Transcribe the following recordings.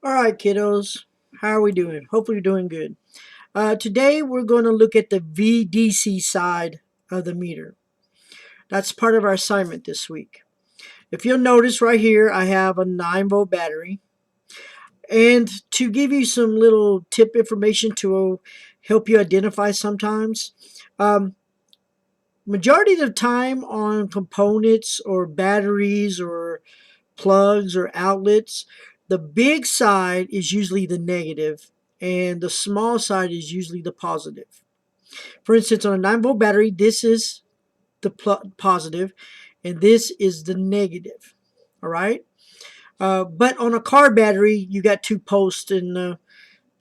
All right, kiddos, how are we doing? Hopefully you're doing good. Today we're going to look at the VDC side of the meter. That's part of our assignment this week. If you'll notice right here, I have a 9-volt battery. And to give you some little tip information to help you identify sometimes, majority of the time on components or batteries or plugs or outlets, the big side is usually the negative and the small side is usually the positive. For instance, on a 9-volt battery, this is the positive and this is the negative. All right. But on a car battery, you got two posts and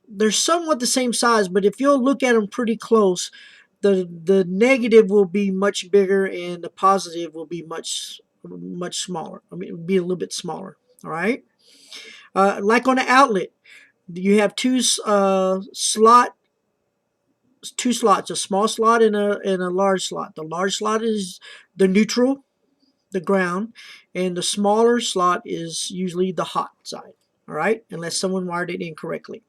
they're somewhat the same size, but if you'll look at them pretty close, the negative will be much bigger and the positive will be much smaller. I mean, it would be a little bit smaller. All right. Like on an outlet, you have two slots, a small slot and a large slot. The large slot is the neutral, the ground, and the smaller slot is usually the hot side. All right, unless someone wired it incorrectly.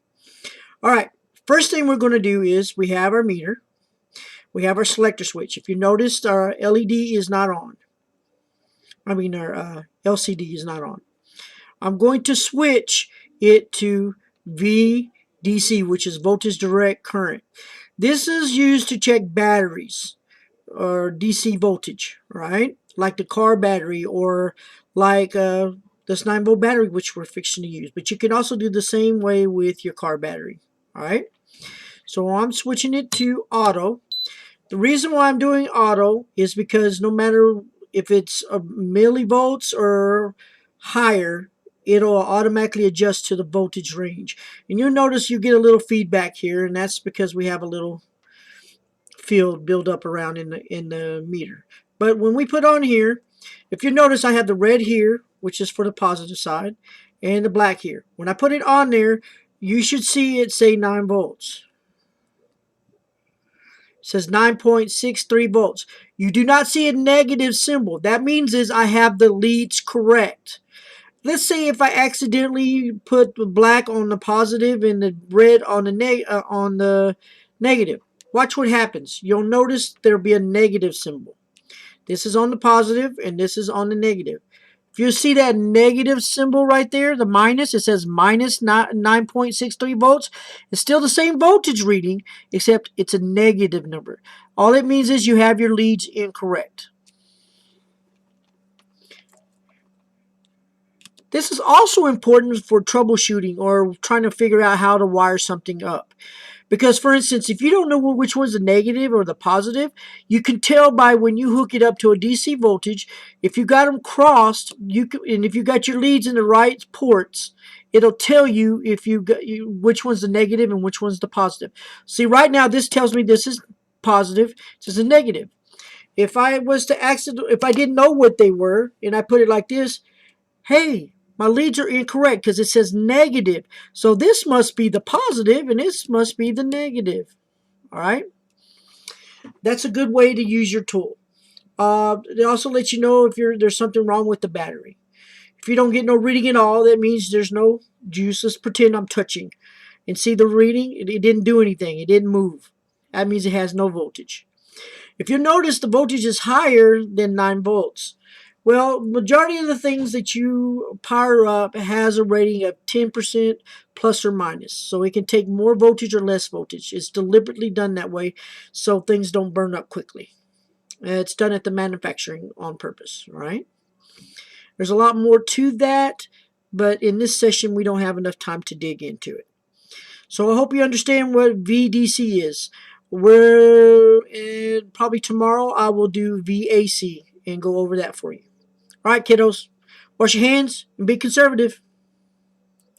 All right, first thing we're going to do is we have our meter. We have our selector switch. If you noticed, our LED is not on. Our LCD is not on. I'm going to switch it to VDC, which is voltage direct current. This is used to check batteries or DC voltage, right? Like the car battery or like this 9-volt battery, which we're fixing to use. But you can also do the same way with your car battery, all right? So I'm switching it to auto. The reason why I'm doing auto is because no matter if it's millivolts or higher, it'll automatically adjust to the voltage range. And you'll notice you get a little feedback here, and that's because we have a little field build up around in the meter. But when we put on here, if you notice, I have the red here, which is for the positive side, and the black here. When I put it on there, you should see it say 9 volts. It says 9.63 volts. You do not see a negative symbol. That means is I have the leads correct. Let's say if I accidentally put the black on the positive and the red on the negative. Watch what happens. You'll notice there'll be a negative symbol. This is on the positive and this is on the negative. If you see that negative symbol right there, the minus, it says minus 9.63 volts. It's still the same voltage reading, except it's a negative number. All it means is you have your leads incorrect. This is also important for troubleshooting or trying to figure out how to wire something up. Because, for instance, if you don't know which one's the negative or the positive, you can tell by when you hook it up to a DC voltage. If you got them crossed, and if you got your leads in the right ports, it'll tell you if which one's the negative and which one's the positive. See, right now this tells me this is positive, this is a negative. If I didn't know what they were and I put it like this, hey, my leads are incorrect because it says negative. So this must be the positive and this must be the negative. All right. That's a good way to use your tool. It also lets you know if there's something wrong with the battery. If you don't get no reading at all, that means there's no juice. Let's pretend I'm touching and see the reading. It didn't do anything. It didn't move. That means it has no voltage. If you notice, the voltage is higher than 9 volts. Well, majority of the things that you power up has a rating of 10% plus or minus. So it can take more voltage or less voltage. It's deliberately done that way so things don't burn up quickly. It's done at the manufacturing on purpose, right? There's a lot more to that, but in this session we don't have enough time to dig into it. So I hope you understand what VDC is. Probably tomorrow I will do VAC and go over that for you. All right, kiddos, wash your hands and be conservative.